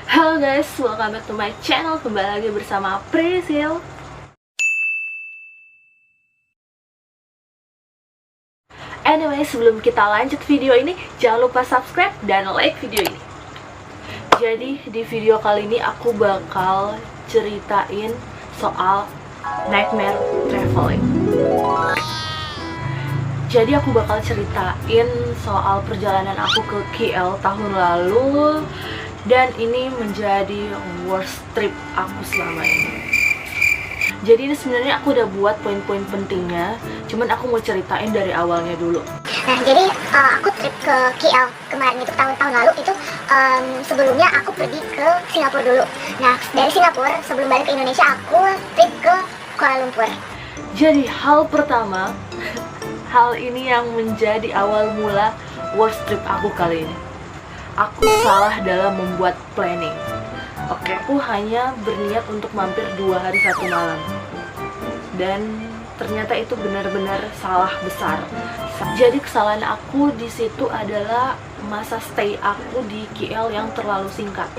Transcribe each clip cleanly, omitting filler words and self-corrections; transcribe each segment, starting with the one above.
Halo guys, welcome back to my channel. Kembali lagi bersama Priscil. Anyway, sebelum kita lanjut video ini, jangan lupa subscribe dan like video ini. Jadi di video kali ini aku bakal ceritain soal nightmare traveling. Jadi aku bakal ceritain soal perjalanan aku ke KL tahun lalu. Dan ini menjadi worst trip aku selama ini. Jadi ini sebenarnya aku udah buat poin-poin pentingnya, cuman aku mau ceritain dari awalnya dulu. Nah, jadi aku trip ke KL kemarin itu tahun lalu itu sebelumnya aku pergi ke Singapura dulu. Nah, dari Singapura sebelum balik ke Indonesia aku trip ke Kuala Lumpur. Jadi hal pertama, hal ini yang menjadi awal mula worst trip aku kali ini. Aku salah dalam membuat planning. Oke, aku hanya berniat untuk mampir 2 hari 1 malam. Dan ternyata itu benar-benar salah besar. Jadi kesalahan aku di situ adalah masa stay aku di KL yang terlalu singkat.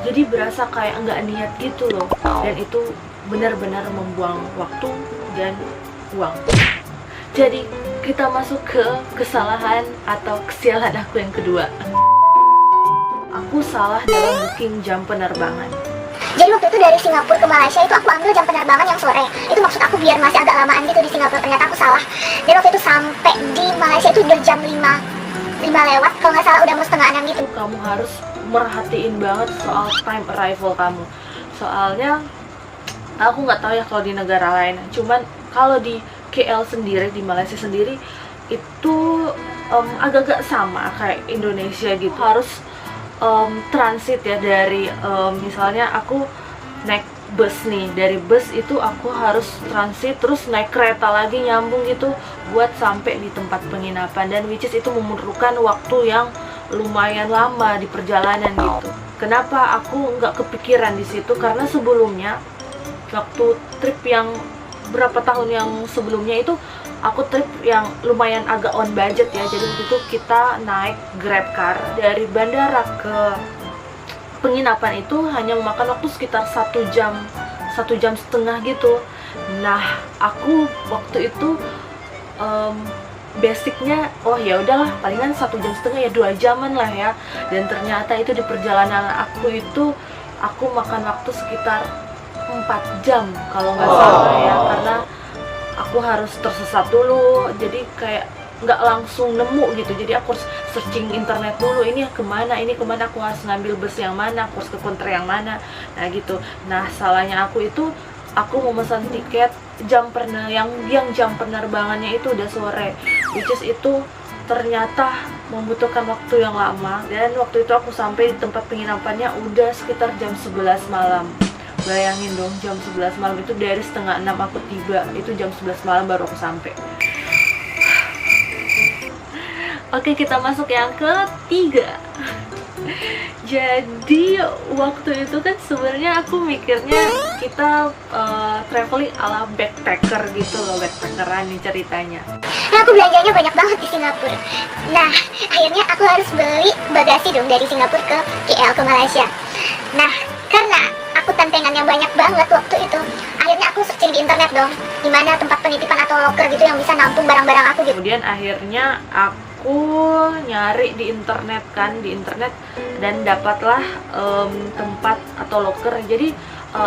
Jadi berasa kayak nggak niat gitu loh. Dan itu benar-benar membuang waktu dan uang. Jadi kita masuk ke kesalahan atau kesialan aku yang kedua. Aku salah dalam booking jam penerbangan. Jadi waktu itu dari Singapura ke Malaysia itu aku ambil jam penerbangan yang sore. Itu maksud aku biar masih agak lamaan gitu di Singapura. Ternyata aku salah. Dan waktu itu sampai di Malaysia itu udah jam 5 lewat. Kalau nggak salah udah mau setengah 6 gitu. Kamu harus merhatiin banget soal time arrival kamu. Soalnya aku nggak tahu ya kalau di negara lain. Cuman kalau di KL sendiri, di Malaysia sendiri itu agak-agak sama kayak Indonesia gitu. Harus transit ya dari misalnya aku naik bus nih, dari bus itu aku harus transit terus naik kereta lagi nyambung gitu buat sampai di tempat penginapan, dan which is itu memerlukan waktu yang lumayan lama di perjalanan gitu. Kenapa aku nggak kepikiran di situ? Karena sebelumnya waktu trip yang berapa tahun yang sebelumnya itu aku trip yang lumayan agak on budget ya. Jadi waktu itu kita naik Grab car dari bandara ke penginapan itu hanya memakan waktu sekitar 1 jam, 1,5 jam gitu. Nah, aku waktu itu basicnya ya udahlah palingan 1,5 jam ya 2 jaman lah ya. Dan ternyata itu di perjalanan aku itu aku makan waktu sekitar 4 jam kalau nggak salah ya, karena aku harus tersesat dulu, jadi kayak nggak langsung nemu gitu. Jadi aku harus searching internet dulu, ini kemana, aku harus ngambil bus yang mana, aku harus ke counter yang mana, nah gitu. Nah salahnya aku itu, aku memesan tiket jam jam penerbangannya itu udah sore, which is itu ternyata membutuhkan waktu yang lama. Dan waktu itu aku sampai di tempat penginapannya udah sekitar jam 11 malam. Bayangin dong, jam 11 malam itu dari setengah 6 aku tiba, itu jam 11 malam baru aku sampai. Oke, kita masuk yang ketiga. Jadi waktu itu kan sebenarnya aku mikirnya kita traveling ala backpacker gitu loh, backpackeran nih ceritanya. Nah, aku belanjanya banyak banget di Singapura. Nah, akhirnya aku harus beli bagasi dong dari Singapura ke KL ke Malaysia. Nah, karena aku tantengannya banyak banget waktu itu, akhirnya aku searching di internet dong, di mana tempat penitipan atau locker gitu yang bisa nampung barang-barang aku gitu. Kemudian akhirnya aku nyari di internet dan dapatlah tempat atau locker. Jadi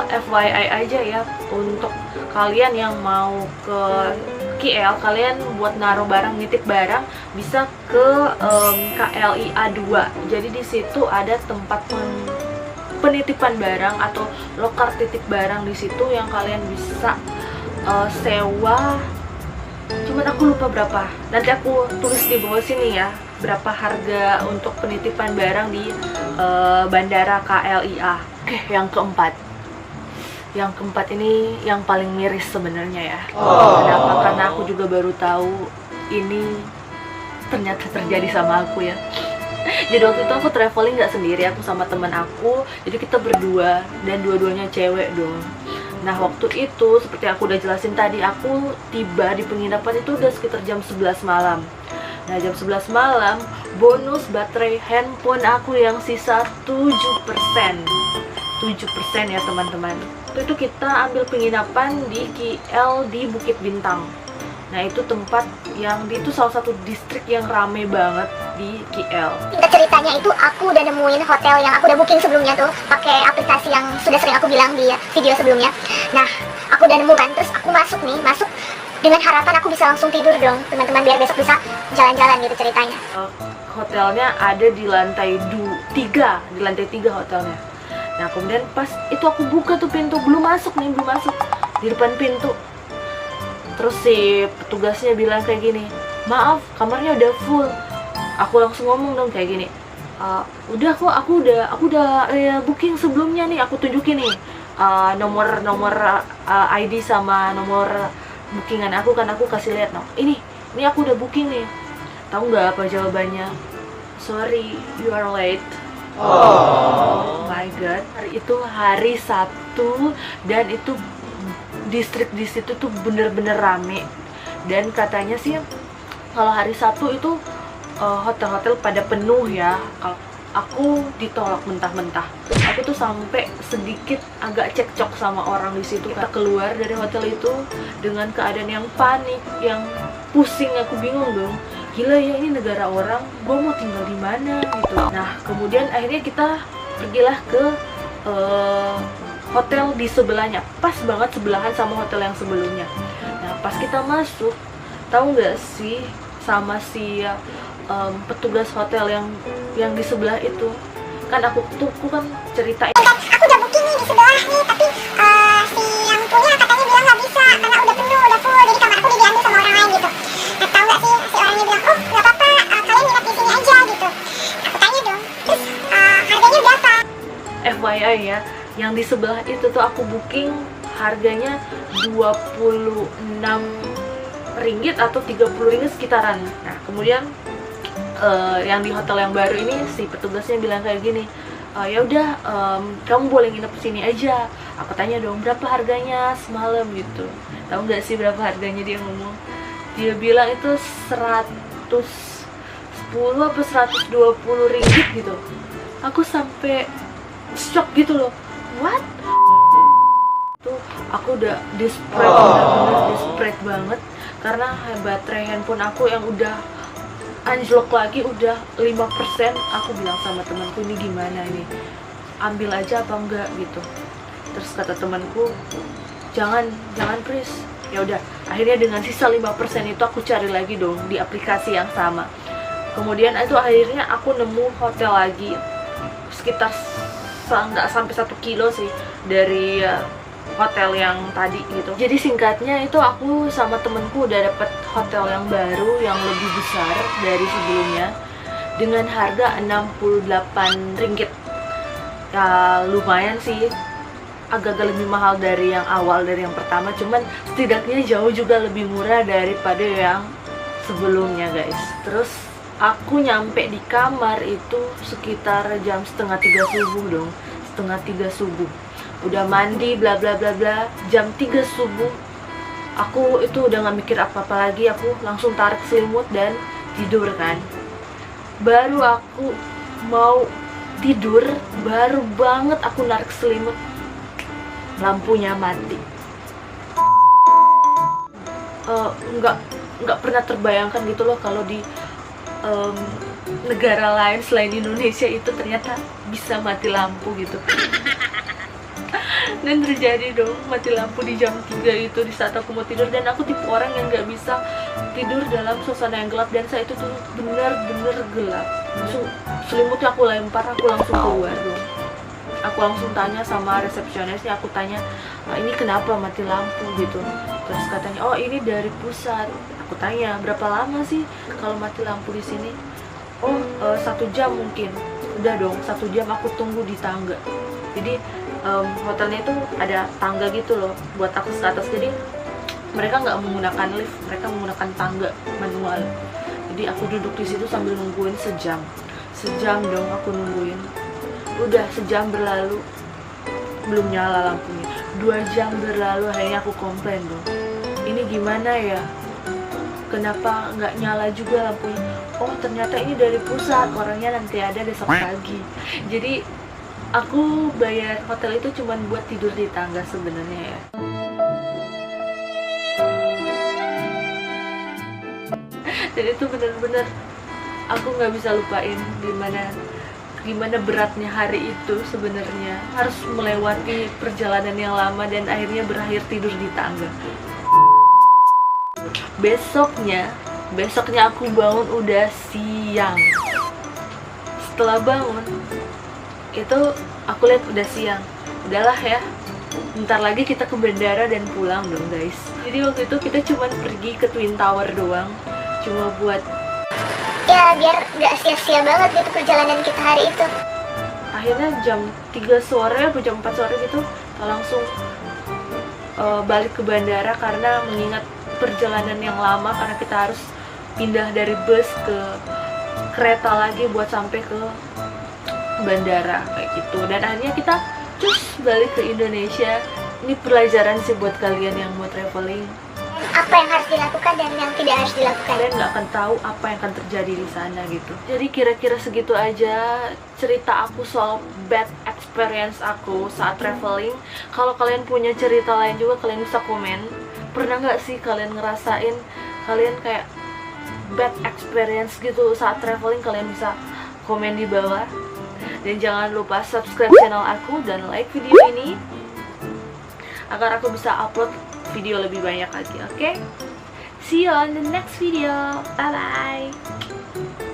FYI aja ya untuk kalian yang mau ke KL, kalian buat naruh barang, nitip barang bisa ke KLIA 2. Jadi di situ ada tempat penitipan barang atau loker titip barang di situ yang kalian bisa sewa. Cuman aku lupa berapa. Nanti aku tulis di bawah sini ya berapa harga untuk penitipan barang di bandara KLIA. Oke, yang keempat. Yang keempat ini yang paling miris sebenarnya ya. Kenapa? Karena aku juga baru tahu ini ternyata terjadi sama aku ya. Jadi waktu itu aku traveling nggak sendiri, aku sama teman aku. Jadi kita berdua dan dua-duanya cewek dong. Nah waktu itu seperti aku udah jelasin tadi, aku tiba di penginapan itu udah sekitar jam 11 malam. Nah jam 11 malam bonus baterai handphone aku yang sisa 7%. 7% ya teman-teman. Itu kita ambil penginapan di KL di Bukit Bintang. Nah itu tempat yang itu salah satu distrik yang rame banget di KL. Ceritanya itu aku udah nemuin hotel yang aku udah booking sebelumnya tuh pakai aplikasi yang sudah sering aku bilang di video sebelumnya. Nah aku udah nemu kan, terus aku masuk dengan harapan aku bisa langsung tidur dong teman-teman, biar besok bisa jalan-jalan gitu ceritanya. Hotelnya ada di lantai 3, di lantai 3 hotelnya. Nah kemudian pas itu aku buka tuh pintu, belum masuk di depan pintu. Terus si petugasnya bilang kayak gini, maaf kamarnya udah full. Aku langsung ngomong dong kayak gini, udah kok aku udah booking sebelumnya nih, aku tunjukin nih nomor ID sama nomor bookingan aku kan, aku kasih lihat no, ini aku udah booking nih. Tahu nggak apa jawabannya? Sorry, you are late. Oh my god, itu hari Sabtu dan itu distrik di situ tuh bener-bener rame. Dan katanya sih kalau hari Sabtu itu hotel-hotel pada penuh ya. Aku ditolak mentah-mentah. Aku tuh sampai sedikit agak cekcok sama orang di situ. Kita keluar dari hotel itu dengan keadaan yang panik, yang pusing, aku bingung dong. Gila ya, ini negara orang, gue mau tinggal di mana gitu. Nah kemudian akhirnya kita pergilah ke hotel di sebelahnya, pas banget sebelahan sama hotel yang sebelumnya. Nah pas kita masuk, tahu nggak sih sama si petugas hotel yang di sebelah itu, kan aku kan ceritain. Aku udah booking nih di sebelah nih, tapi si yang punya katanya bilang nggak bisa karena udah penuh, udah full, jadi kamar aku diambil sama orang lain gitu. Nah tahu nggak sih si orangnya bilang, oh nggak apa-apa, kalian nginep di sini aja gitu. Aku tanya dong, terus harganya berapa? FYI ya, yang di sebelah itu tuh aku booking harganya 26 ringgit atau 30 ringgit sekitaran. Nah kemudian yang di hotel yang baru ini si petugasnya bilang kayak gini, ya udah kamu boleh nginep sini aja. Aku tanya dong berapa harganya semalam gitu. Tahu nggak sih berapa harganya? Dia ngomong, dia bilang itu 110 atau 120 ringgit gitu. Aku sampai shock gitu loh. What? Tuh aku udah desperate, bener-bener desperate banget karena baterai handphone aku yang udah anjlok lagi, udah 5%. Aku bilang sama temanku, ini gimana nih, ambil aja apa enggak gitu. Terus kata temanku, jangan please. Ya udah, akhirnya dengan sisa 5% itu aku cari lagi dong di aplikasi yang sama. Kemudian itu akhirnya aku nemu hotel lagi sekitar nggak sampai 1 kilo sih dari hotel yang tadi gitu. Jadi singkatnya itu aku sama temenku udah dapet hotel yang baru yang lebih besar dari sebelumnya dengan harga 68 ringgit. Ya lumayan sih, agak-agak lebih mahal dari yang awal, dari yang pertama, cuman setidaknya jauh juga lebih murah daripada yang sebelumnya guys. Terus aku nyampe di kamar itu sekitar jam 2:30 subuh dong, 2:30 subuh. Udah mandi bla bla bla bla, jam 3 subuh aku itu udah gak mikir apa-apa lagi, aku langsung tarik selimut dan tidur kan. Baru aku mau tidur, baru banget aku narik selimut, lampunya mati. Nggak pernah terbayangkan gitu loh kalau di negara lain selain Indonesia itu ternyata bisa mati lampu gitu. Dan terjadi dong, mati lampu di jam 3 itu di saat aku mau tidur. Dan aku tipe orang yang gak bisa tidur dalam suasana yang gelap, dan saat itu tuh bener-bener gelap. Langsung selimutnya aku lempar, aku langsung keluar dong. Aku langsung tanya sama resepsionisnya, aku tanya, ini kenapa mati lampu gitu. Terus katanya, oh ini dari pusat. Aku tanya, berapa lama sih kalau mati lampu di sini? Oh 1 jam mungkin. Udah dong, 1 jam aku tunggu di tangga. Jadi hotelnya itu ada tangga gitu loh buat akses ke atas. Jadi mereka nggak menggunakan lift, mereka menggunakan tangga manual. Jadi aku duduk di situ sambil nungguin sejam dong aku nungguin. Udah sejam berlalu belum nyala lampunya. 2 jam berlalu, akhirnya aku komplain dong. Ini gimana ya? Kenapa nggak nyala juga lampunya? oh ternyata ini dari pusat, orangnya nanti ada besok pagi. Jadi aku bayar hotel itu cuma buat tidur di tangga sebenarnya ya. Dan itu bener-bener aku nggak bisa lupain gimana beratnya hari itu sebenarnya, harus melewati perjalanan yang lama dan akhirnya berakhir tidur di tangga. Besoknya aku bangun udah siang. Setelah bangun itu aku lihat udah siang, udahlah ya, bentar lagi kita ke bandara dan pulang dong guys. Jadi waktu itu kita cuma pergi ke Twin Tower doang, cuma buat Ya biar nggak sia-sia banget gitu perjalanan kita hari itu. akhirnya jam 3 sore atau jam 4 sore gitu langsung balik ke bandara karena mengingat perjalanan yang lama, karena kita harus pindah dari bus ke kereta lagi buat sampai ke bandara kayak gitu. Dan akhirnya kita balik ke Indonesia. Ini pelajaran sih buat kalian yang mau traveling. Apa yang harus dilakukan dan yang tidak harus dilakukan. Kalian nggak akan tahu apa yang akan terjadi di sana gitu. Jadi kira-kira segitu aja cerita aku soal bad experience aku saat traveling. Kalau kalian punya cerita lain juga kalian bisa komen. Pernah nggak sih kalian ngerasain kalian kayak bad experience gitu saat traveling? Kalian bisa komen di bawah. Dan jangan lupa subscribe channel aku dan like video ini agar aku bisa upload video lebih banyak lagi, oke? See you on the next video. Bye bye.